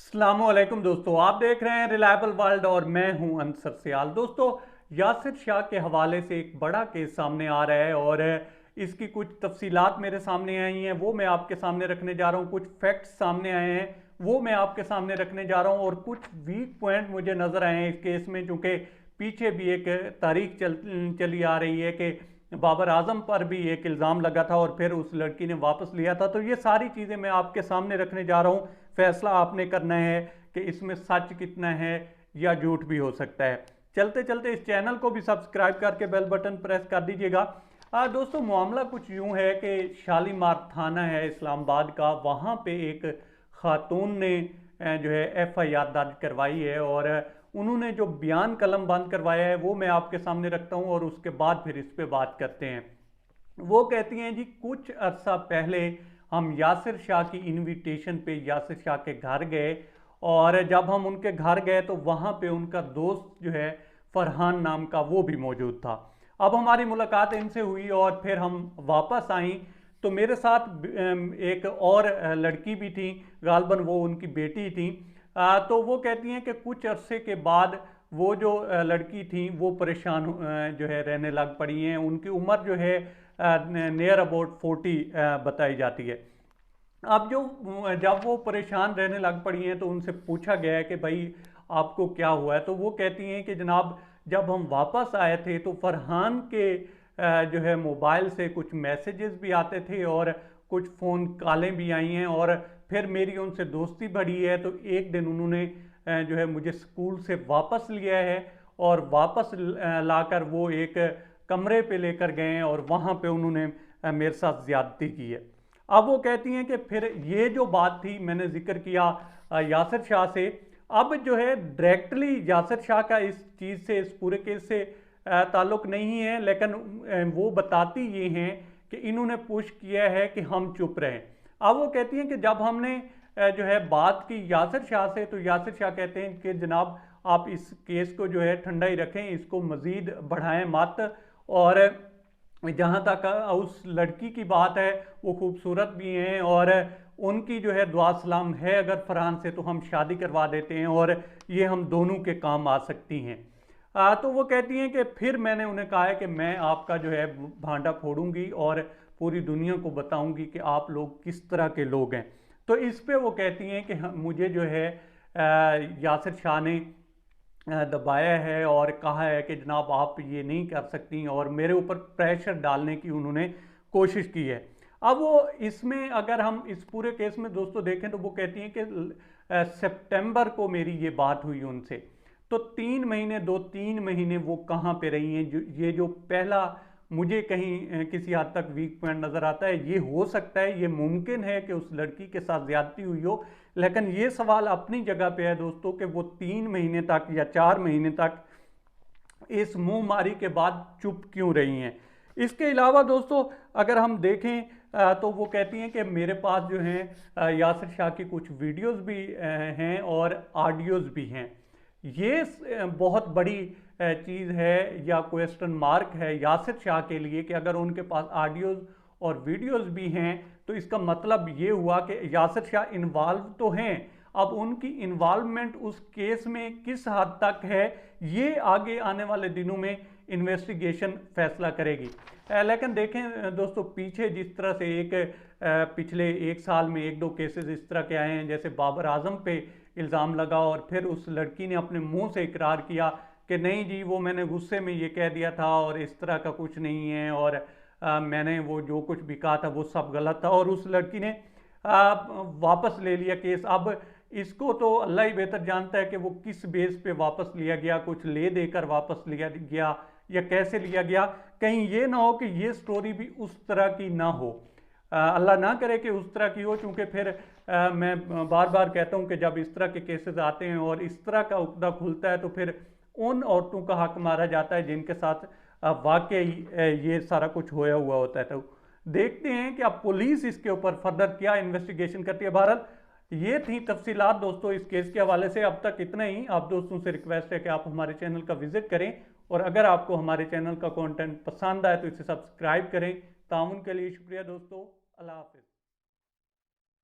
अस्सलामुअलैकुम दोस्तों, आप देख रहे हैं रिलायबल वर्ल्ड और मैं हूं अंसर सियाल। दोस्तों, यासिर शाह के हवाले से एक बड़ा केस सामने आ रहा है और इसकी कुछ तफसीलात मेरे सामने आई हैं, वो मैं आपके सामने रखने जा रहा हूं। कुछ फैक्ट्स सामने आए हैं, वो मैं आपके सामने रखने जा रहा हूं। और कुछ वीक पॉइंट मुझे नज़र आए हैं इस केस में, चूँकि पीछे भी एक तारीख चली आ रही है कि बाबर आजम पर भी एक इल्ज़ाम लगा था और फिर उस लड़की ने वापस लिया था। तो ये सारी चीज़ें मैं आपके सामने रखने जा रहा हूँ। फैसला आपने करना है कि इसमें सच कितना है या झूठ भी हो सकता है। चलते चलते इस चैनल को भी सब्सक्राइब करके बेल बटन प्रेस कर दीजिएगा। दोस्तों, मामला कुछ यूं है कि शालीमार थाना है इस्लामाबाद का, वहाँ पे एक खातून ने जो है FIR दर्ज करवाई है और उन्होंने जो बयान कलम बंद करवाया है वो मैं आपके सामने रखता हूँ और उसके बाद फिर इस पर बात करते हैं। वो कहती हैं जी, कुछ अरसा पहले हम यासिर शाह की इनविटेशन पे यासिर शाह के घर गए और जब हम उनके घर गए तो वहाँ पे उनका दोस्त जो है फरहान नाम का वो भी मौजूद था। अब हमारी मुलाकात इनसे हुई और फिर हम वापस आई तो मेरे साथ एक और लड़की भी थी, गालबन वो उनकी बेटी थी। तो वो कहती हैं कि कुछ अरसे के बाद वो जो लड़की थी वो परेशान जो है रहने लग पड़ी हैं। उनकी उम्र जो है नियर अबाउट 40 बताई जाती है। अब जो जब वो परेशान रहने लग पड़ी हैं तो उनसे पूछा गया है कि भाई आपको क्या हुआ है। तो वो कहती हैं कि जनाब, जब हम वापस आए थे तो फरहान के जो है मोबाइल से कुछ मैसेजेस भी आते थे और कुछ फ़ोन कॉलें भी आई हैं और फिर मेरी उनसे दोस्ती बढ़ी है। तो एक दिन उन्होंने जो है मुझे स्कूल से वापस लिया है और वापस लाकर वो एक कमरे पे लेकर गए हैं और वहाँ पे उन्होंने मेरे साथ ज़्यादती की है। अब वो कहती हैं कि फिर ये जो बात थी, मैंने जिक्र किया यासिर शाह से। अब जो है डायरेक्टली यासिर शाह का इस चीज़ से, इस पूरे केस से ताल्लुक नहीं है, लेकिन वो बताती ये हैं कि इन्होंने पुश किया है कि हम चुप रहें। अब वो कहती हैं कि जब हमने जो है बात की यासिर शाह से तो यासिर शाह कहते हैं कि जनाब, आप इस केस को जो है ठंडा ही रखें, इसको मज़ीद बढ़ाएं मत। और जहाँ तक उस लड़की की बात है, वो खूबसूरत भी हैं और उनकी जो है दुआ सलाम है अगर फरहान से, तो हम शादी करवा देते हैं और ये हम दोनों के काम आ सकती हैं। तो वो कहती हैं कि फिर मैंने उन्हें कहा है कि मैं आपका जो है भांडा फोड़ूंगी और पूरी दुनिया को बताऊंगी कि आप लोग किस तरह के लोग हैं। तो इस पे वो कहती हैं कि मुझे जो है यासिर शाह ने दबाया है और कहा है कि जनाब आप ये नहीं कर सकती और मेरे ऊपर प्रेशर डालने की उन्होंने कोशिश की है। अब वो इसमें अगर हम इस पूरे केस में दोस्तों देखें तो वो कहती हैं कि सितंबर को मेरी ये बात हुई उनसे। तो 3 महीने, 2-3 महीने वो कहाँ पे रही हैं? ये जो पहला मुझे कहीं किसी हद तक वीक पॉइंट नज़र आता है। ये हो सकता है, ये मुमकिन है कि उस लड़की के साथ ज्यादती हुई हो, लेकिन ये सवाल अपनी जगह पे है दोस्तों कि वो 3 महीने तक या 4 महीने तक इस मुंहमारी के बाद चुप क्यों रही हैं। इसके अलावा दोस्तों अगर हम देखें तो वो कहती हैं कि मेरे पास जो हैं यासिर शाह की कुछ वीडियोस भी हैं और ऑडियोज़ भी हैं। ये बहुत बड़ी चीज़ है या क्वेश्चन मार्क है यासिर शाह के लिए कि अगर उनके पास ऑडियोज़ और वीडियोस भी हैं तो इसका मतलब ये हुआ कि यासिर शाह इन्वॉल्व तो हैं। अब उनकी इन्वॉल्वमेंट उस केस में किस हद तक है, ये आगे आने वाले दिनों में इन्वेस्टिगेशन फैसला करेगी। लेकिन देखें दोस्तों, पीछे जिस तरह से पिछले 1 साल में 1-2 केसेस इस तरह के आए हैं, जैसे बाबर आजम पे इल्ज़ाम लगा और फिर उस लड़की ने अपने मुंह से इकरार किया कि नहीं जी, वो मैंने गुस्से में ये कह दिया था और इस तरह का कुछ नहीं है और मैंने वो जो कुछ भी कहा था वो सब गलत था। और उस लड़की ने वापस ले लिया केस। अब इसको तो अल्लाह ही बेहतर जानता है कि वो किस बेस पे वापस लिया गया, कुछ ले देकर वापस लिया गया या कैसे लिया गया। कहीं ये ना हो कि ये स्टोरी भी उस तरह की ना हो, अल्लाह ना करे कि उस तरह की हो। चूँकि फिर मैं बार बार कहता हूँ कि जब इस तरह के केसेस आते हैं और इस तरह का उकदा खुलता है तो फिर उन औरतों का हक मारा जाता है जिनके साथ वाकई ये सारा कुछ होया हुआ होता है। तो देखते हैं कि अब पुलिस इसके ऊपर फर्दर क्या इन्वेस्टिगेशन करती है। भारत, ये थी तफसीलात दोस्तों इस केस के हवाले से। अब तक इतना ही। आप दोस्तों से रिक्वेस्ट है कि आप हमारे चैनल का विजिट करें और अगर आपको हमारे चैनल का कंटेंट पसंद आए तो इसे सब्सक्राइब करें। ताउन के लिए शुक्रिया दोस्तों। अल्लाह हाफिज़।